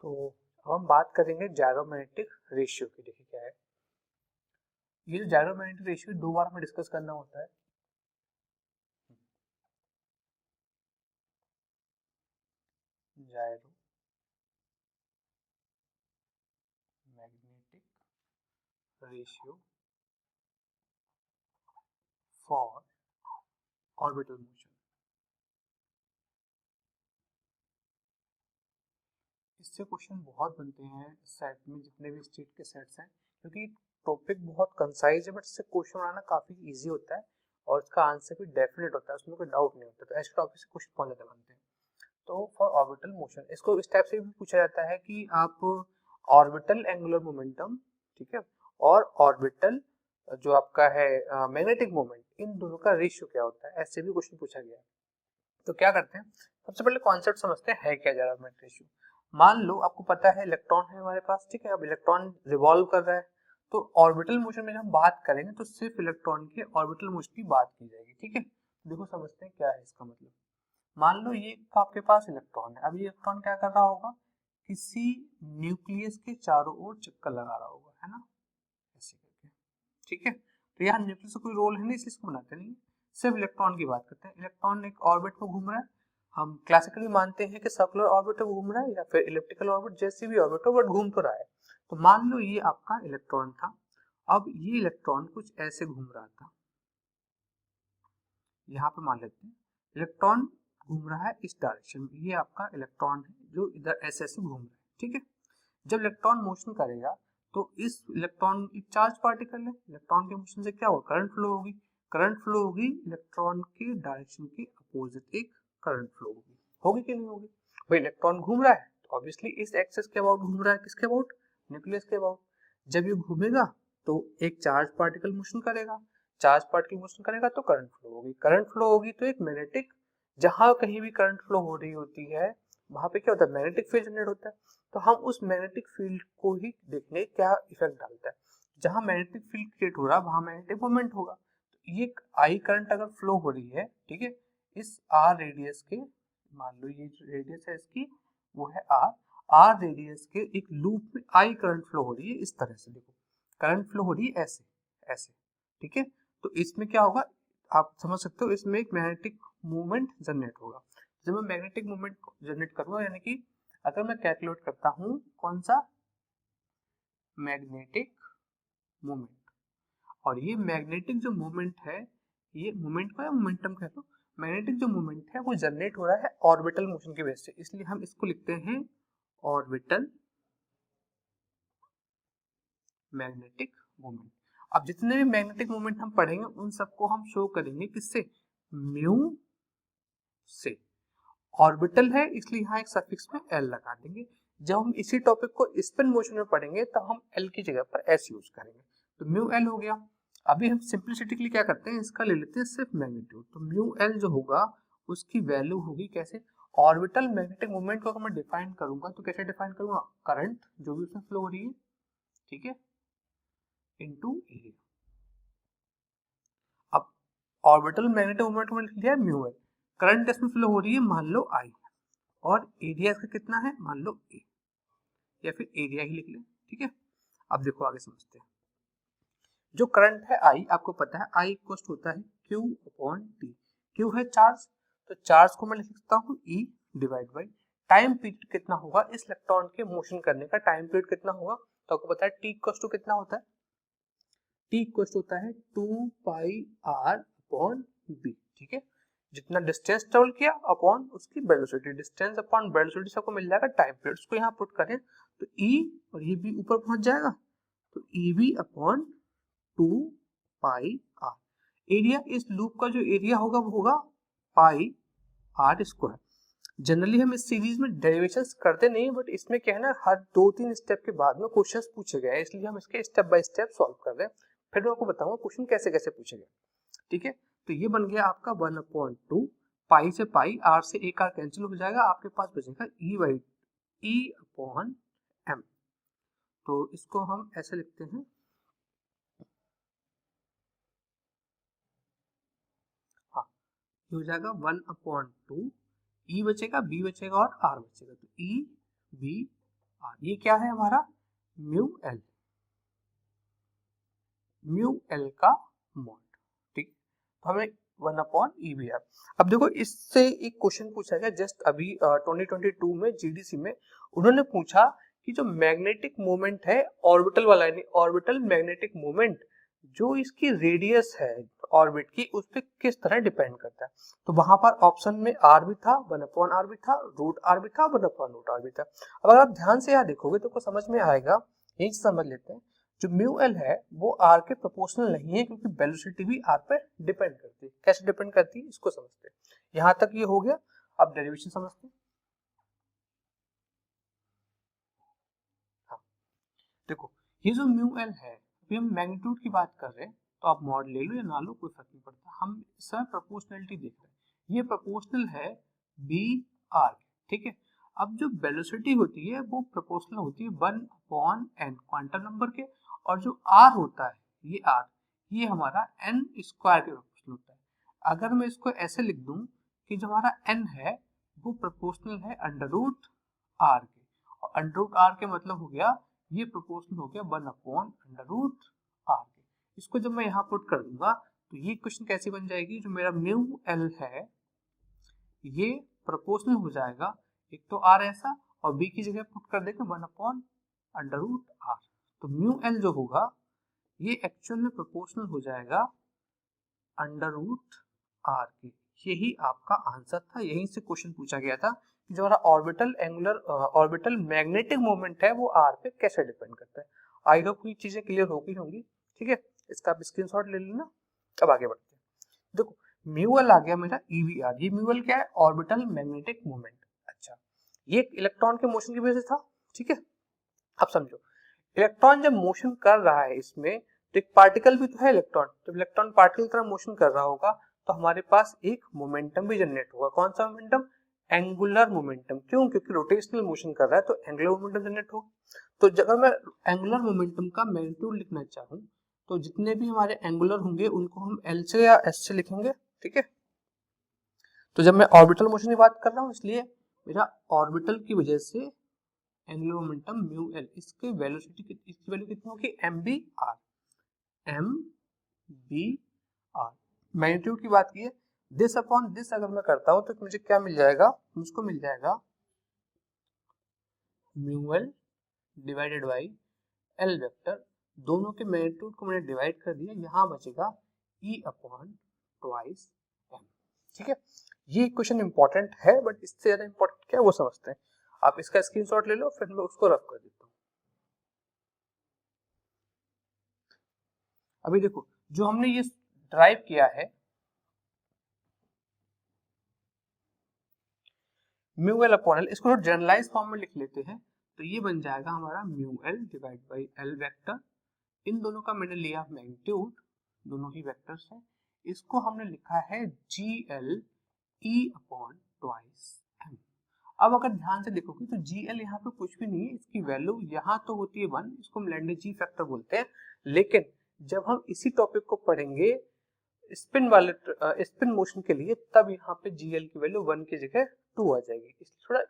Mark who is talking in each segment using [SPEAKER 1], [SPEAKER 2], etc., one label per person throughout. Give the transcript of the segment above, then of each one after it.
[SPEAKER 1] तो अब हम बात करेंगे जायरोमैग्नेटिक रेशियो की। देखिए क्या है ये जो जायरोमैग्नेटिक रेशियो 2 बार हमें डिस्कस करना होता है। जायरोमैग्नेटिक रेशियो फॉर ऑर्बिटल मोशन। इससे क्वेश्चन बहुत बनते हैं सेट में, जितने भी स्टेट के सेट्स हैं, क्योंकि टॉपिक बहुत कंसाइज है, बट इससे क्वेश्चन आना काफी इजी होता है और इसका आंसर भी डेफिनेट होता है, उसमें कोई डाउट नहीं होता। तो ऐसे टॉपिक से क्वेश्चन बहुत ज्यादा बनते हैं। तो फॉर ऑर्बिटल मोशन इसको इस टाइप से भी पूछा जाता है कि आप ऑर्बिटल एंगुलर मोमेंटम, ठीक है, और ऑर्बिटल जो आपका है मैग्नेटिक मोमेंट, इन दोनों का रेशियो क्या होता है, ऐसे भी क्वेश्चन पूछा गया है। तो क्या करते हैं, सबसे पहले कॉन्सेप्ट समझते हैं है क्या जायरोमैग्नेटिक रेशियो। मान लो आपको पता है इलेक्ट्रॉन है हमारे पास, ठीक है, अब इलेक्ट्रॉन रिवॉल्व कर रहा है, तो ऑर्बिटल मोशन में जब हम बात करेंगे तो सिर्फ इलेक्ट्रॉन के ऑर्बिटल मोशन की बात की जाएगी, ठीक है। देखो समझते हैं क्या है इसका मतलब। मान लो ये आपके पास इलेक्ट्रॉन है, अब ये इलेक्ट्रॉन क्या कर रहा होगा, किसी न्यूक्लियस के चारों ओर चक्कर लगा रहा होगा, है ना, ऐसे करके, ठीक है। तो यहाँ न्यूक्लियस का कोई रोल है नहीं, इसलिए इसको बनाते नहीं, सिर्फ इलेक्ट्रॉन की बात करते हैं। इलेक्ट्रॉन एक ऑर्बिट में घूम रहा है, हम क्लासिकली मानते हैं कि सर्कुलर ऑर्बिट में घूम रहा है या फिर इलिप्टिकल ऑर्बिट, जैसी भी ऑर्बिट हो, बट घूम तो रहा है। तो मान लो ये आपका इलेक्ट्रॉन था, अब ये इलेक्ट्रॉन कुछ ऐसे घूम रहा था, यहाँ पे मान लेते हैं इलेक्ट्रॉन घूम रहा है इस डायरेक्शन में, ये आपका इलेक्ट्रॉन है जो इधर ऐसे ऐसे घूम रहा है, ठीक है। जब इलेक्ट्रॉन मोशन करेगा तो इस इलेक्ट्रॉन एक चार्ज पार्टिकल है, इलेक्ट्रॉन के मोशन से क्या होगा, करंट फ्लो होगी। करंट फ्लो होगी इलेक्ट्रॉन के डायरेक्शन के अपोजिट, एक करंट फ्लो होगी, होगी कि नहीं होगी। भाई इलेक्ट्रॉन घूम रहा है तो ऑब्वियसली इस एक्सिस के अबाउट घूम रहा है, किसके अबाउट, न्यूक्लियस के अबाउट। जब ये घूमेगा तो एक चार्ज पार्टिकल मोशन करेगा, चार्ज पार्टिकल मोशन करेगा तो करंट फ्लो होगी, करंट फ्लो होगी तो एक मैग्नेटिक, जहां कहीं भी करंट फ्लो हो रही होती है वहां पे क्या होता है, मैग्नेटिक फील्ड जनरेट होता है। तो हम उस मैग्नेटिक फील्ड को ही देखेंगे क्या इफेक्ट डालता है। जहां मैग्नेटिक फील्ड क्रिएट हो रहा है वहां मैग्नेटिक मोमेंट होगा। तो ये आई करंट अगर फ्लो हो रही है, ठीक है, इस आर रेडियस के, मान लो ये रेडियस है इसकी, वो है आर, आर रेडियस के एक लूप में आई करंट फ्लो हो रही है, इस तरह से देखो करंट फ्लो हो रही है ऐसे ऐसे, ठीक है। तो इसमें क्या होगा, आप समझ सकते हो, इसमें एक मैग्नेटिक मूवमेंट जनरेट होगा। जब मैं मैग्नेटिक मूवमेंट जनरेट करूंगा, यानी कि अगर मैं कैलकुलेट करता हूं कौन सा, मैग्नेटिक मोमेंट, और ये मैग्नेटिक जो मोमेंट है, ये मोमेंट को या मोमेंटम कह लो, मैग्नेटिक जो मोमेंट है वो जनरेट हो रहा है ऑर्बिटल मोशन की वजह से, इसलिए हम इसको लिखते हैं ऑर्बिटल मैग्नेटिक मोमेंट। अब जितने भी मैग्नेटिक मोमेंट हम पढ़ेंगे उन सबको हम शो करेंगे किससे, म्यू से। ऑर्बिटल है इसलिए यहाँ एक सफिक्स में एल लगा देंगे। जब हम इसी टॉपिक को स्पिन मोशन में पढ़ेंगे तो हम एल की जगह पर एस यूज करेंगे, तो म्यू एल हो गया। अभी हम सिंप्लिसिटी के लिए क्या करते हैं, इसका ले लेते हैं सिर्फ मैग्नीट्यूड, तो म्यू एल जो होगा उसकी वैल्यू होगी कैसे, ऑर्बिटल मैग्नेटिक मोमेंट को अगर मैं डिफाइन करूंगा तो कैसे डिफाइन करूंगा, करंट जो भी उसमें फ्लो हो रही है, ठीक है, इनटू एरिया। अब ऑर्बिटल मैग्नेटिक मोमेंट को लिख लिया म्यू एल, करंट इसमें फ्लो हो रही है मान लो आई, और एरिया इसका कितना है मान लो ए, या फिर एरिया ही लिख लें, ठीक है। अब देखो आगे समझते हैं, जो करंट है आई, आपको पता है आई इक्वल होता है क्यू अपॉन टी, क्यू है चार्ज, तो चार्ज को मैं लिख सकता हूँ ई डिवाइड बाई टाइम पीरियड कितना होगा इस इलेक्ट्रॉन के मोशन करने का, टाइम पीरियड कितना होगा, तो आपको पता है टी इक्वल कितना होता है, टी इक्वल होता है 2 पाई आर अपॉन बी, ठीक है। जितना डिस्टेंस ट्रेवल किया अपॉन उसकी वेलोसिटी, डिस्टेंस अपॉन वेलोसिटी सबको मिल जाएगा टाइम पीरियड, उसको यहाँ पुट करें तो ई और ये भी ऊपर पहुंच जाएगा, तो E B upon 2 pi R. Area, इस लूप का जो एरिया होगा वो होगा पाई आर स्क्वायर। जनरली हम इस सीरीज में डेरिवेशंस करते नहीं, बट इसमें क्या है ना, हर 2-3 स्टेप के बाद में क्वेश्चंस पूछे गए हैं, इसलिए हम इसके स्टेप बाय स्टेप सॉल्व कर रहे हैं। फिर मैं आपको बताऊंगा क्वेश्चन कैसे कैसे पूछे गए, ठीक है। तो ये बन गया आपका 1/2, पाई से पाई, आर से एक आर कैंसिल हो जाएगा, आपके पास बचेगा ई बाई ई अपॉन एम। तो इसको हम ऐसे लिखते हैं, हाँ, ये हो जाएगा 1/2, ई बचेगा, बी बचेगा और आर बचेगा, तो ई बी आर। ये क्या है हमारा म्यू एल, म्यू एल का मॉड, ठीक। तो हमें 1/E है। अब देखो इससे एक क्वेश्चन पूछा गया जस्ट अभी 2022 में जीडीसी में, उन्होंने पूछा कि जो मैग्नेटिक मोमेंट है ऑर्बिटल वाला, यानी ऑर्बिटल मैग्नेटिक मोमेंट जो इसकी रेडियस है ऑर्बिट की, उस पर किस तरह डिपेंड करता है। तो वहां पर ऑप्शन में आर भी था, 1/R भी था, √R भी था, 1/√R भी था। अब अगर आप ध्यान से यहाँ देखोगे तो समझ में आएगा, यही समझ लेते हैं। जो म्यू एल है वो आर के प्रोपोर्शनल नहीं है, क्योंकि वेलोसिटी भी आर पे डिपेंड करती है। कैसे डिपेंड करती है इसको समझते हैं। यहां तक ये हो गया, अब डेरिवेशन समझते हैं। हाँ, देखो ये जो म्यू एल है, अभी हम मैग्नीट्यूड की बात कर रहे हैं, तो आप मॉड ले लो या ना लो कोई फर्क नहीं पड़ता, हम इस समय प्रोपोर्शनलिटी देख रहे हैं। ये प्रोपोर्शनल है बी आर, ठीक है। अब जो वेलोसिटी होती है वो प्रोपोर्शनल होती है 1/n क्वांटम नंबर के, और जो आर होता है ये आर, ये हमारा n स्क्वायर के प्रोपोर्शनल होता है। अगर मैं इसको ऐसे लिख दूं कि जो हमारा n है वो प्रोपोर्शनल है √r के, और √r के मतलब हो गया, ये प्रोपोर्शनल हो गया 1/√r के। इसको जब मैं यहाँ पुट कर दूंगा तो ये क्वेश्चन कैसी बन जाएगी, जो मेरा म्यू एल है ये प्रोपोर्शनल हो जाएगा, एक तो आर ऐसा और बी की जगह पुट कर देंगे 1/√r। तो म्यू एल जो होगा ये एक्चुअल में प्रोपोर्शनल हो जाएगा √r के। यही आपका आंसर था, यहीं से क्वेश्चन पूछा गया था कि जो हमारा ऑर्बिटल मैग्नेटिक मोमेंट है वो आर पे कैसे डिपेंड करता है। आई होप ये चीजें क्लियर हो गई होंगी, ठीक है। इसका आप स्क्रीनशॉट ले लेना। अब आगे बढ़ते हैं। देखो म्यूएल आ गया मेरा ईवीआर। ये म्यूएल क्या है, ऑर्बिटल मैग्नेटिक मोमेंट। अच्छा, ये इलेक्ट्रॉन के मोशन की वजह से था, ठीक है। अब समझो, इलेक्ट्रॉन जब मोशन कर रहा है इसमें, तो एक पार्टिकल भी तो है इलेक्ट्रॉन, जब इलेक्ट्रॉन पार्टिकल की तरह मोशन कर रहा होगा तो हमारे पास एक मोमेंटम भी जनरेट होगा। कौन सा मोमेंटम, एंगुलर मोमेंटम। क्यों, क्योंकि रोटेशनल मोशन कर रहा है तो एंगुलर मोमेंटम जनरेट होगा। तो अगर मैं एंगुलर मोमेंटम का मैग्नीट्यूड लिखना चाहूँ तो जितने भी हमारे एंगुलर होंगे उनको हम एल से या एस से लिखेंगे, ठीक है। तो जब मैं ऑर्बिटल मोशन की बात कर रहा हूँ इसलिए मेरा ऑर्बिटल की वजह से एंगुलर मोमेंटम म्यू एल, इसकी वेलोसिटी इसकी वैल्यू कितनी होगी, M B R, M B R. Magnitude की बात की है, दिस अपॉन दिस अगर मैं करता हूं तो मुझे क्या मिल जाएगा, मुझको मिल जाएगा mu L divided by L vector. दोनों के मैग्नीट्यूड को मैंने डिवाइड कर दिया, यहां बचेगा ई अपॉन ट्वाइस एम, ठीक है। ये क्वेश्चन इंपॉर्टेंट है, बट इससे ज्यादा इंपॉर्टेंट क्या है वो समझते हैं। आप इसका स्क्रीनशॉट ले लो, फिर मैं उसको रफ कर देता हूँ। अभी देखो जो हमने ये ड्राइव किया है म्यू एल अपॉन एल, इसको जनरलाइज फॉर्म में लिख लेते हैं, तो ये बन जाएगा हमारा mu L divide by L vector. इन दोनों का मैंने लिया मैग्नीट्यूड, दोनों ही वेक्टर्स हैं, इसको हमने लिखा है g L E upon twice M. अब अगर ध्यान से देखोगे तो जी एल यहाँ पे कुछ भी नहीं है, इसकी वैल्यू यहाँ तो होती है 1, इसको हम लैंडे जी फैक्टर बोलते हैं। लेकिन जब हम इसी टॉपिक को पढ़ेंगे स्पिन मोशन के लिए, तब यहाँ पे जीएल की वैल्यू 1 की जगह 2 आ जाएगी, इसलिए थोड़ा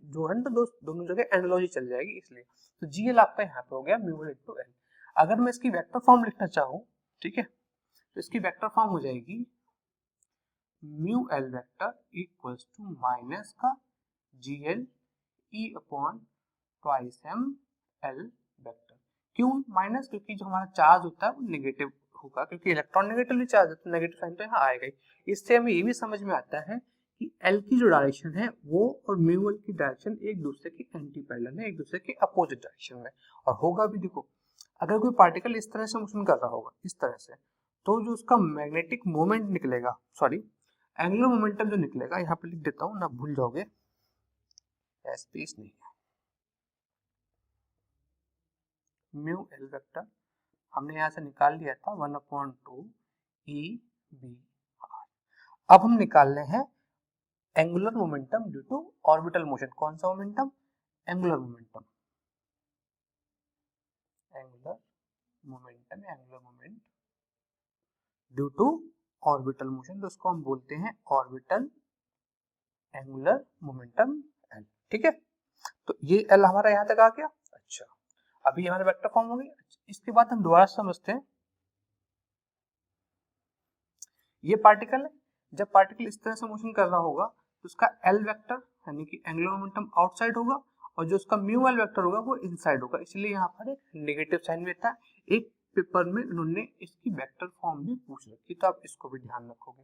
[SPEAKER 1] जो है ना दोनों जगह एनालॉजी चल जाएगी इसलिए। तो जीएल आपका यहाँ पे हो गया म्यू एल इनटू एल। अगर मैं इसकी वेक्टर फॉर्म लिखना चाहूँ, ठीक है, तो इसकी वेक्टर फॉर्म हो जाएगी mu L vector equals to minus का G L E upon twice M L vector. क्यों माइनस, क्योंकि जो हमारा चार्ज होता है वो नेगेटिव होगा, क्योंकि इलेक्ट्रॉन नेगेटिवली चार्ज है तो नेगेटिव साइन तो यहाँ आएगा ही। इससे हमें ये भी समझ में आता है कि एल की जो डायरेक्शन है वो और म्यू एल की डायरेक्शन एक दूसरे की एंटी पैरेलल है, एक दूसरे के अपोजिट डायरेक्शन में। और होगा भी, देखो अगर कोई पार्टिकल इस तरह से मोशन कर रहा होगा इस तरह से, तो जो उसका मैग्नेटिक मोमेंट निकलेगा, सॉरी एंगुलर मोमेंटम जो निकलेगा, यहाँ पे लिख देता हूँ ना भूल जाओगे, स्पेस नहीं है, म्यू एल वेक्टर हमने यहाँ से निकाल लिया था 1/2 ई बी आर। अब हम निकाल रहे हैं angular momentum due to orbital motion. कौन सा momentum, angular momentum, angular momentum, angular moment due to orbital motion, तो उसको हम बोलते हैं ऑर्बिटल एंगुलर मोमेंटम एल, ठीक है। तो ये एल हमारा यहाँ तक आ गया। अच्छा, अभी हमारे वेक्टर फॉर्म हो गई। इसके बाद हम दोबारा समझते हैं, ये पार्टिकल है, जब पार्टिकल इस तरह से मोशन कर रहा होगा तो उसका एल वेक्टर यानी कि एंगुलर मोमेंटम आउटसाइड होगा और जो उसका म्यू एल वेक्टर होगा वो इनसाइड होगा, इसलिए यहाँ पर एक नेगेटिव साइन भी था। एक पेपर में उन्होंने इसकी वेक्टर फॉर्म भी पूछ रखी, तो आप इसको भी ध्यान रखोगे।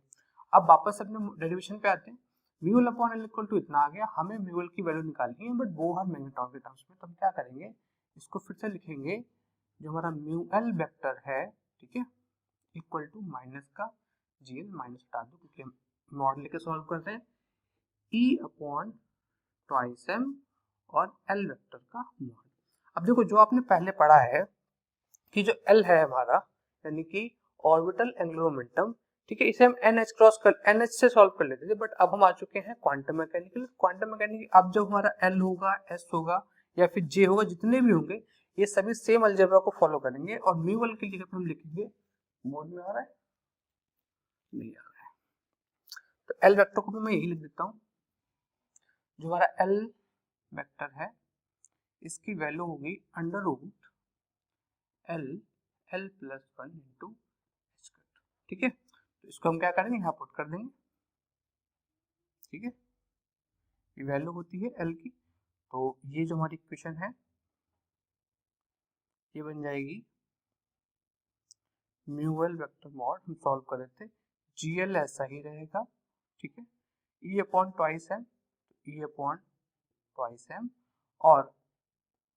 [SPEAKER 1] अब वापस अपने डेरिवेशन पे आते हैं। Mu L upon L equal to इतना आ गया, हमें म्यू एल की वैल्यू निकालनी है बट बोहर मैग्नेट्रॉन के टर्म्स में, तो हम क्या करेंगे, इसको फिर से लिखेंगे, जो हमारा म्यू एल वेक्टर है, ठीक है, इक्वल टू माइनस का जी एल, माइनस हटा दो क्योंकि हम मॉड लेके सॉल्व कर रहे हैं, ई अपॉन ट्वाइस एम और एल वेक्टर का मॉड। अब देखो जो आपने पहले पढ़ा है कि जो एल है हमारा यानी कि ऑर्बिटल एंगुलर मोमेंटम, ठीक है, इसे हम एनएच क्रॉस कर एनएच से सॉल्व कर लेते थे, बट अब हम आ चुके हैं क्वांटम मैकेनिकल। क्वांटम मैकेनिकल अब जब हमारा एल होगा, एस होगा या फिर जे होगा, जितने भी होंगे ये सभी सेम अलजेब्रा को फॉलो करेंगे और म्यू एल की जगह पे हम लिखेंगे, बोर्ड में आ रहा है नहीं आ रहा है, तो एल वेक्टर को भी मैं यही लिख देता हूँ, जो हमारा एल वेक्टर है इसकी वैल्यू होगी under root L L plus one into H cut, ठीक है। तो इसको हम क्या करेंगे, यहाँ पुट कर देंगे, ठीक है, ये वैल्यू होती है एल की, तो ये जो हमारी इक्वेशन है ये बन जाएगी म्यू एल वेक्टर मॉड, हम सॉल्व कर देते, जी एल ऐसा ही रहेगा, ठीक है, E upon twice M, E upon twice M और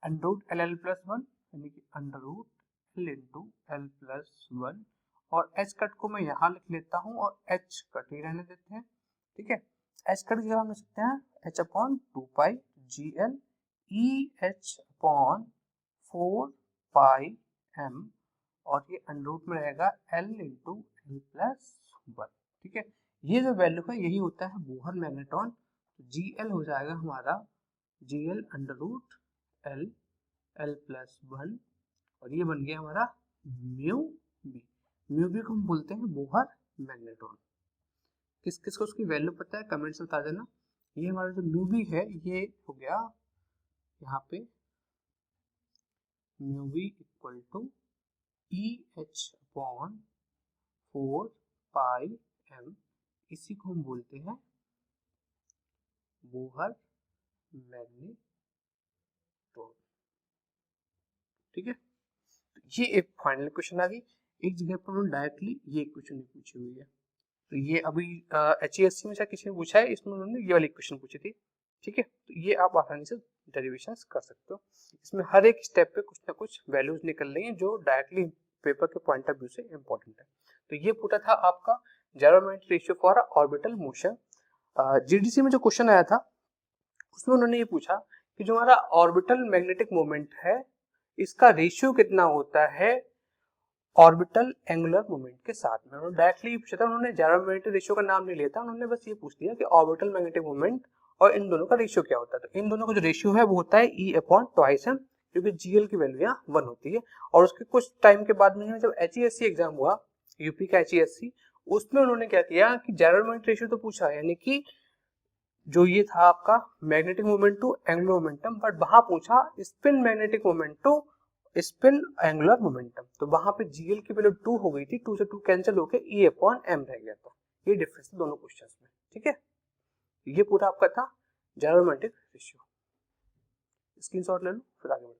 [SPEAKER 1] under root L L plus one यानी कि under root L into L plus one, और एच कट को मैं यहाँ लिख लेता हूँ और एच कट ही रहने देते हैं, ठीक है। एच कट की जगह हम लिख सकते हैं H upon two pi G L E H upon four pi M और ये अंडर रूट में रहेगा L into L plus one, ठीक है। ये जो वैल्यू है यही होता है बोहर मैग्नेट्रॉन, जी एल हो जाएगा हमारा g L under root L L plus one और ये बन गया हमारा म्यू बी। म्यू बी को हम बोलते हैं बोहर मैग्नेट्रॉन। किस किस को उसकी वैल्यू पता है कमेंट से बता देना। ये हमारा जो म्यू बी है ये हो गया यहाँ पे mu B equal to E H upon four pi M, इसी को हम बोलते हैं बोहर मैग्नेट्रॉन, ठीक है। तो ये एक फाइनल क्वेश्चन आ गई, एक जगह पर उन्होंने डायरेक्टली ये क्वेश्चन पूछी हुई है, तो ये अभी HESC में शायद किसी ने पूछा है, इसमें उन्होंने ये वाली क्वेश्चन पूछी थी, ठीक है। तो ये आप आसानी से डेरिवेशन कर सकते हो, इसमें हर एक स्टेप पे कुछ ना कुछ वैल्यूज निकल रही हैं जो डायरेक्टली पेपर के पॉइंट ऑफ व्यू से इंपॉर्टेंट है। तो ये पूरा था आपका gyrometric ratio for orbital motion. GDC में जो क्वेश्चन आया था उसमें उन्होंने ये पूछा कि जो हमारा ऑर्बिटल मैग्नेटिक मोमेंट है इसका रेशियो कितना होता है ऑर्बिटल एंगुलर मोमेंट के साथ में। उन्होंने डायरेक्टली पूछा था, उन्होंने gyrometric रेशियो का नाम नहीं लिया था, उन्होंने बस ये पूछ दिया कि ऑर्बिटल मैग्नेटिक मोमेंट और इन दोनों का रेशियो क्या होता है। तो इन दोनों का जो रेशियो है वो होता है ई अपॉन ट्वाइस एम, क्योंकि जीएल की वैल्यू यहाँ 1 होती है। और उसके कुछ टाइम के बाद में जब HESC एग्जाम हुआ, यूपी का HESC, उसमें उन्होंने क्या किया कि gyrometric रेशियो तो पूछा, यानी कि जो ये था आपका magnetic moment to angular momentum, but वहां पूछा spin magnetic moment to spin angular momentum, तो वहां पे जीएल की वैल्यू 2 हो गई थी, 2 से 2 कैंसिल होके ई अपॉन एम रह गया था। ये डिफरेंस है दोनों क्वेश्चंस में, ठीक है। ये पूरा आपका था gyrometric रेशियो। स्क्रीनशॉट ले लो फिर आगे बढ़ते हैं।